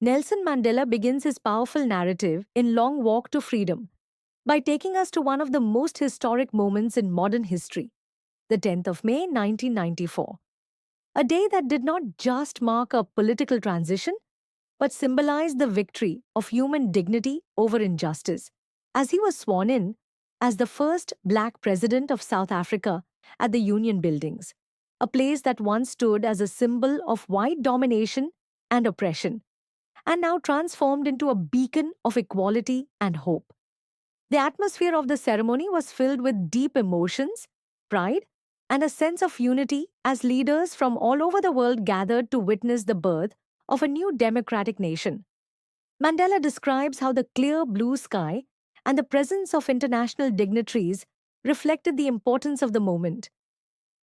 Nelson Mandela begins his powerful narrative in Long Walk to Freedom by taking us to one of the most historic moments in modern history, the 10th of May 1994. A day that did not just mark a political transition, but symbolized the victory of human dignity over injustice, as he was sworn in as the first black president of South Africa at the Union Buildings, a place that once stood as a symbol of white domination and oppression, and now transformed into a beacon of equality and hope. The atmosphere of the ceremony was filled with deep emotions, pride, and a sense of unity as leaders from all over the world gathered to witness the birth of a new democratic nation. Mandela describes how the clear blue sky and the presence of international dignitaries reflected the importance of the moment.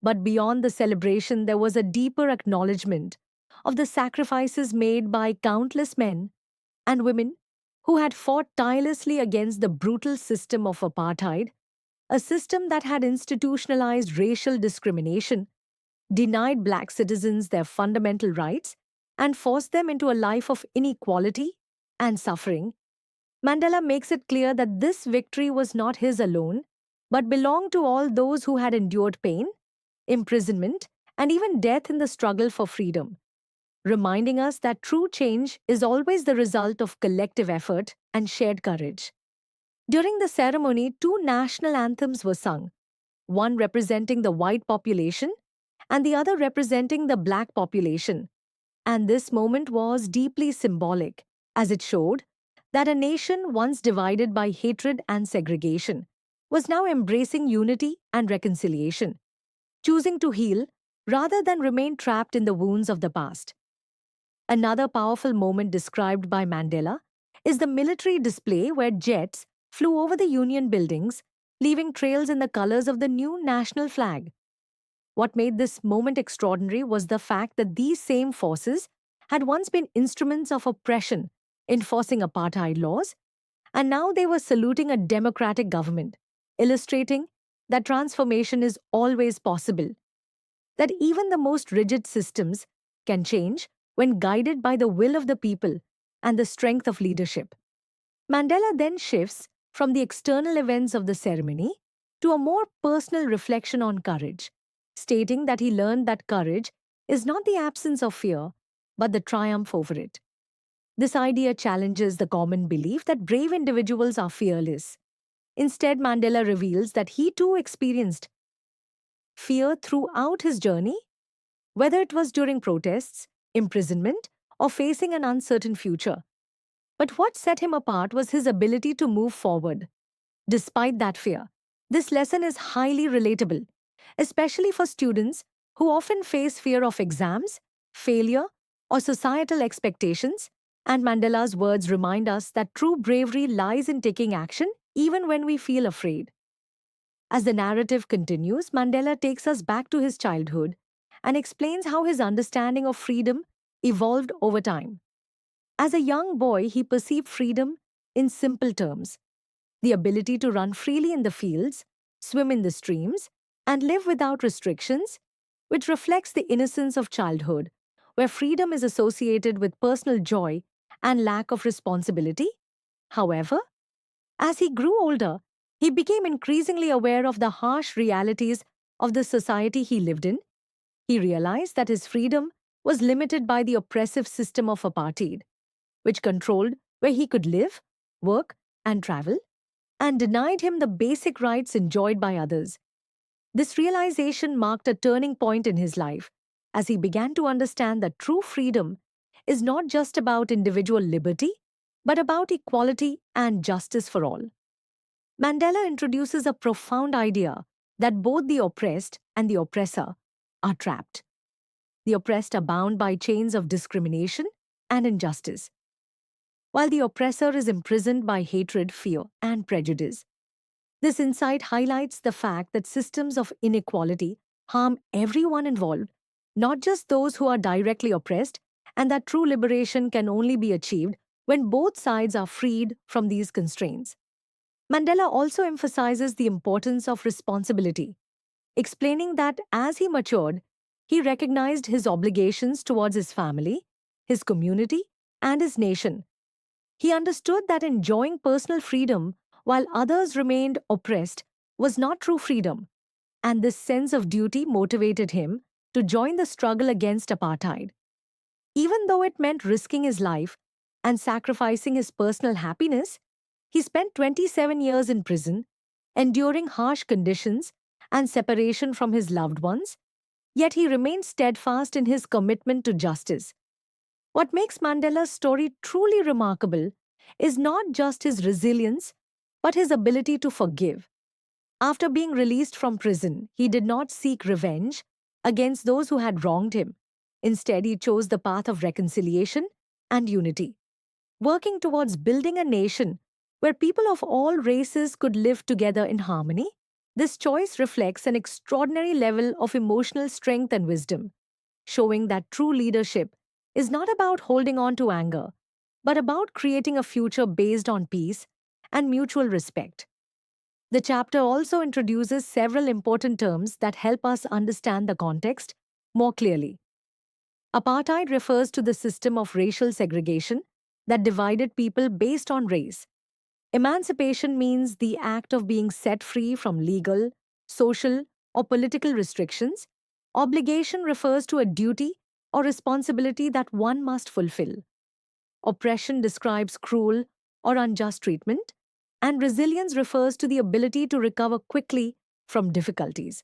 But beyond the celebration, there was a deeper acknowledgement of the sacrifices made by countless men and women who had fought tirelessly against the brutal system of apartheid, a system that had institutionalized racial discrimination, denied black citizens their fundamental rights, and forced them into a life of inequality and suffering. Mandela makes it clear that this victory was not his alone, but belonged to all those who had endured pain, imprisonment, and even death in the struggle for freedom, reminding us that true change is always the result of collective effort and shared courage. During the ceremony, two national anthems were sung, one representing the white population and the other representing the black population. And this moment was deeply symbolic, as it showed that a nation once divided by hatred and segregation was now embracing unity and reconciliation, choosing to heal rather than remain trapped in the wounds of the past. Another powerful moment described by Mandela is the military display where jets flew over the Union buildings, leaving trails in the colors of the new national flag. What made this moment extraordinary was the fact that these same forces had once been instruments of oppression, enforcing apartheid laws, and now they were saluting a democratic government, illustrating that transformation is always possible, that even the most rigid systems can change when guided by the will of the people and the strength of leadership. Mandela then shifts from the external events of the ceremony to a more personal reflection on courage, stating that he learned that courage is not the absence of fear, but the triumph over it. This idea challenges the common belief that brave individuals are fearless. Instead, Mandela reveals that he too experienced fear throughout his journey, whether it was during protests, imprisonment, or facing an uncertain future. But what set him apart was his ability to move forward. Despite that fear, this lesson is highly relatable, especially for students who often face fear of exams, failure, or societal expectations. And Mandela's words remind us that true bravery lies in taking action even when we feel afraid. As the narrative continues, Mandela takes us back to his childhood and explains how his understanding of freedom evolved over time. As a young boy, he perceived freedom in simple terms: the ability to run freely in the fields, swim in the streams, and live without restrictions, which reflects the innocence of childhood, where freedom is associated with personal joy and lack of responsibility. However, as he grew older, he became increasingly aware of the harsh realities of the society he lived in. He realized that his freedom was limited by the oppressive system of apartheid, which controlled where he could live, work, and travel, and denied him the basic rights enjoyed by others. This realization marked a turning point in his life, as he began to understand that true freedom is not just about individual liberty, but about equality and justice for all. Mandela introduces a profound idea that both the oppressed and the oppressor are trapped. The oppressed are bound by chains of discrimination and injustice, while the oppressor is imprisoned by hatred, fear, and prejudice. This insight highlights the fact that systems of inequality harm everyone involved, not just those who are directly oppressed, and that true liberation can only be achieved when both sides are freed from these constraints. Mandela also emphasizes the importance of responsibility, explaining that as he matured, he recognized his obligations towards his family, his community, and his nation. He understood that enjoying personal freedom while others remained oppressed was not true freedom, and this sense of duty motivated him to join the struggle against apartheid. Even though it meant risking his life and sacrificing his personal happiness, he spent 27 years in prison, enduring harsh conditions and separation from his loved ones, yet he remained steadfast in his commitment to justice. What makes Mandela's story truly remarkable is not just his resilience, but his ability to forgive. After being released from prison, he did not seek revenge against those who had wronged him. Instead, he chose the path of reconciliation and unity, working towards building a nation where people of all races could live together in harmony. This choice reflects an extraordinary level of emotional strength and wisdom, showing that true leadership is not about holding on to anger, but about creating a future based on peace and mutual respect. The chapter also introduces several important terms that help us understand the context more clearly. Apartheid refers to the system of racial segregation that divided people based on race. Emancipation means the act of being set free from legal, social, or political restrictions. Obligation refers to a duty or responsibility that one must fulfill. Oppression describes cruel or unjust treatment, and resilience refers to the ability to recover quickly from difficulties.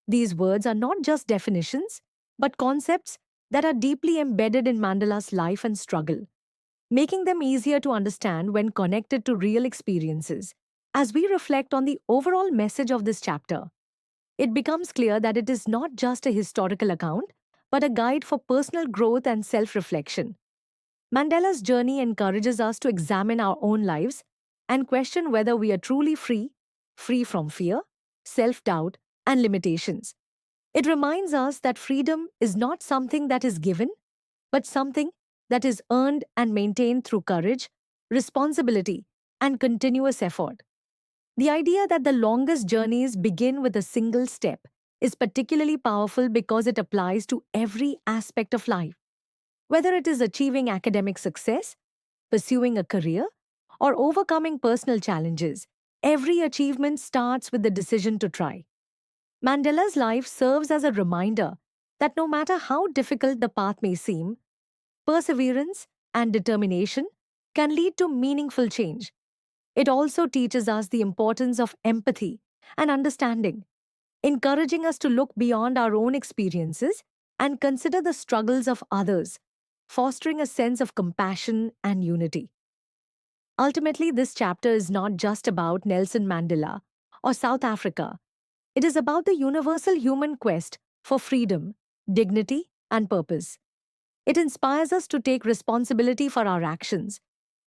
These words are not just definitions, but concepts that are deeply embedded in Mandela's life and struggle, making them easier to understand when connected to real experiences. As we reflect on the overall message of this chapter, it becomes clear that it is not just a historical account, but a guide for personal growth and self reflection. Mandela's journey encourages us to examine our own lives and question whether we are truly free, free from fear, self doubt, and limitations. It reminds us that freedom is not something that is given, but something that is earned and maintained through courage, responsibility, and continuous effort. The idea that the longest journeys begin with a single step is particularly powerful because it applies to every aspect of life. Whether it is achieving academic success, pursuing a career, or overcoming personal challenges, every achievement starts with the decision to try. Mandela's life serves as a reminder that no matter how difficult the path may seem, perseverance and determination can lead to meaningful change. It also teaches us the importance of empathy and understanding, encouraging us to look beyond our own experiences and consider the struggles of others, fostering a sense of compassion and unity. Ultimately, this chapter is not just about Nelson Mandela or South Africa. It is about the universal human quest for freedom, dignity, and purpose. It inspires us to take responsibility for our actions,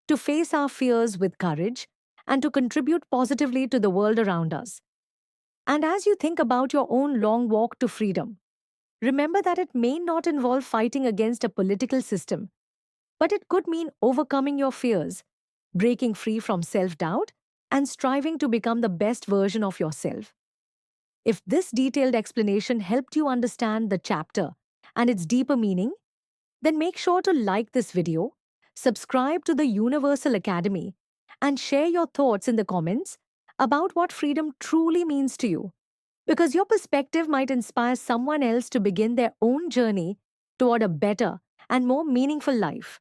to face our fears with courage, and to contribute positively to the world around us. And as you think about your own long walk to freedom, remember that it may not involve fighting against a political system, but it could mean overcoming your fears, breaking free from self doubt, and striving to become the best version of yourself. If this detailed explanation helped you understand the chapter and its deeper meaning, then make sure to like this video, subscribe to the Universal Academy, and share your thoughts in the comments about what freedom truly means to you, because your perspective might inspire someone else to begin their own journey toward a better and more meaningful life.